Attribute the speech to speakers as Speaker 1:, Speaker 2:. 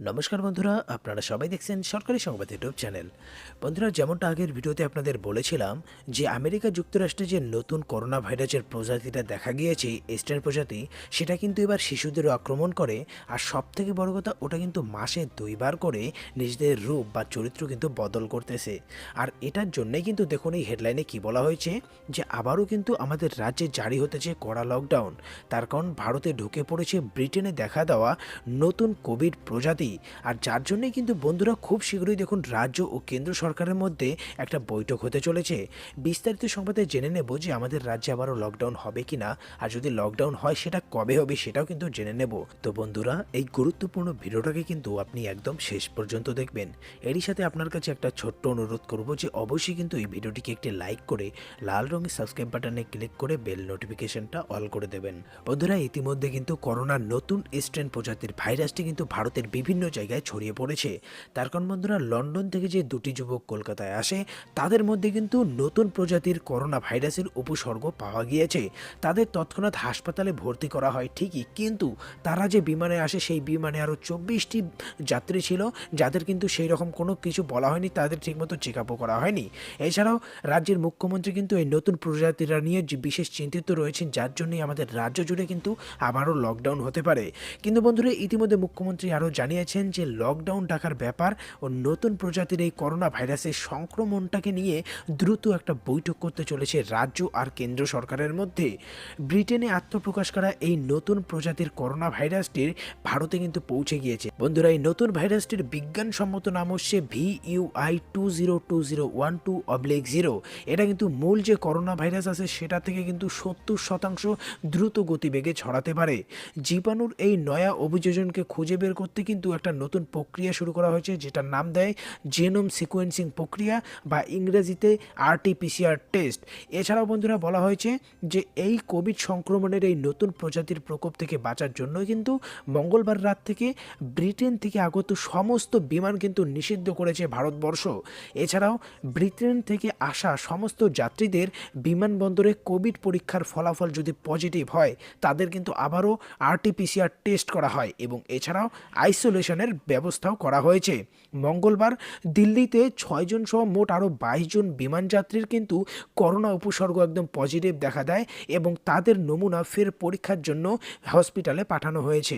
Speaker 1: নমস্কার বন্ধুরা, আপনারা সবাই দেখছেন সরকারি সংবাদ ইউটিউব চ্যানেল। বন্ধুরা, যেমনটা আগের ভিডিওতে আপনাদের বলেছিলাম যে আমেরিকা যুক্তরাষ্ট্রে যে নতুন করোনা ভাইরাসের প্রজাতিটা দেখা গিয়েছে, স্টেন প্রজাতি, সেটা কিন্তু এবার শিশুদেরও আক্রমণ করে। আর সবথেকে বড় কথা, ওটা কিন্তু মাসে 2বার করে নিজেদের রূপ বা চরিত্র কিন্তু বদল করতেছে। আর এটার জন্যই কিন্তু দেখুন এই হেডলাইনে কি বলা হয়েছে যে আবারও কিন্তু আমাদের রাজ্যে জারি হতেছে কড়া লকডাউন। তার কারণ ভারতে ঢুকে পড়েছে ব্রিটেনে দেখা দেওয়া নতুন কোভিড প্রজাতি। আর যার জন্যই কিন্তু বন্ধুরা খুব শীঘ্রই দেখুন রাজ্য ও কেন্দ্র সরকারের মধ্যে একটা বৈঠক হতে চলেছে। বিস্তারিত সংবাদে জেনে নেব যে আমাদের রাজ্যে আবারও লকডাউন হবে কিনা, আর যদি লকডাউন হয় সেটা কবে হবে সেটাও কিন্তু জেনে নেব। তো বন্ধুরা, এই গুরুত্বপূর্ণ ভিডিওটাকে কিন্তু আপনি একদম শেষ পর্যন্ত দেখবেন। এরই সাথে আপনার কাছে একটা ছোট্ট অনুরোধ করব যে অবশ্যই কিন্তু এই ভিডিওটিকে একটি লাইক করে লাল রঙের সাবস্ক্রাইব বাটনে ক্লিক করে বেল নোটিফিকেশনটা অল করে দেবেন। বন্ধুরা, ইতিমধ্যে কিন্তু করোনার নতুন স্ট্রেন প্রজাতির ভাইরাসটি কিন্তু ভারতের বিভিন্ন জায়গায় ছড়িয়ে পড়েছে। তার কারণ বন্ধুরা, লন্ডন থেকে যে দুটি যুবক কলকাতায় আসে, তাদের মধ্যে কিন্তু নতুন প্রজাতির করোনা ভাইরাসের উপসর্গ পাওয়া গিয়েছে। তাদের তৎক্ষণাৎ হাসপাতালে ভর্তি করা হয় ঠিকই, কিন্তু তারা যে বিমানে আসে সেই বিমানে আরও 24টি যাত্রী ছিল, যাদের কিন্তু সেই রকম কোনো কিছু বলা হয়নি, তাদের ঠিকমতো চেক আপও করা হয়নি। এছাড়াও রাজ্যের মুখ্যমন্ত্রী কিন্তু এই নতুন প্রজাতিরা নিয়ে বিশেষ চিন্তিত রয়েছেন, যার জন্যই আমাদের রাজ্য জুড়ে কিন্তু আবারও লকডাউন হতে পারে। কিন্তু বন্ধুরা, ইতিমধ্যে মুখ্যমন্ত্রী আরও জানিয়েছেন যে লকডাউন ডাকার ব্যাপার ও নতুন প্রজাতির এই করোনা ভাইরাসের সংক্রমণটাকে নিয়ে দ্রুত একটা বৈঠক করতে চলেছে রাজ্য আর কেন্দ্র সরকারের মধ্যে। ব্রিটেনে আত্মপ্রকাশ করা এই নতুন প্রজাতির করোনা ভাইরাসটির ভারতে কিন্তু পৌঁছে গিয়েছে। বন্ধুরা, এই নতুন ভাইরাসটির বিজ্ঞানসম্মত নাম হচ্ছে VUI202012/0। এটা কিন্তু মূল যে করোনা ভাইরাস আছে সেটা থেকে কিন্তু 70% দ্রুত গতিবেগে ছড়াতে পারে। জীবাণুর এই নয়া অভিযোজনকে খুঁজে বের করতে কিন্তু একটা নতুন প্রক্রিয়া শুরু করা হয়েছে, যেটার নাম দেয় জেনোম সিকোয়েন্সিং প্রক্রিয়া বা ইংরেজিতে RT-PCR টেস্ট। এছাড়াও বন্ধুরা বলা হয়েছে যে এই কোভিড সংক্রমণের এই নতুন প্রজাতির প্রকোপ থেকে বাঁচার জন্য কিন্তু মঙ্গলবার রাত থেকে ব্রিটেন থেকে আগত সমস্ত বিমান কিন্তু নিষিদ্ধ করেছে ভারতবর্ষ। এছাড়াও ব্রিটেন থেকে আসা সমস্ত যাত্রীদের বিমানবন্দরে কোভিড পরীক্ষার ফলাফল যদি পজিটিভ হয়, তাদের কিন্তু আবারও RT-PCR টেস্ট করা হয় এবং এছাড়াও আইসোলেশনের ব্যবস্থাও করা হয়েছে। মঙ্গলবার দিল্লিতে 6 জন সহ মোট আরও 22 জন বিমান যাত্রীর কিন্তু করোনা উপসর্গ একদম পজিটিভ দেখা দেয় এবং তাদের নমুনা ফের পরীক্ষার জন্য হসপিটালে পাঠানো হয়েছে।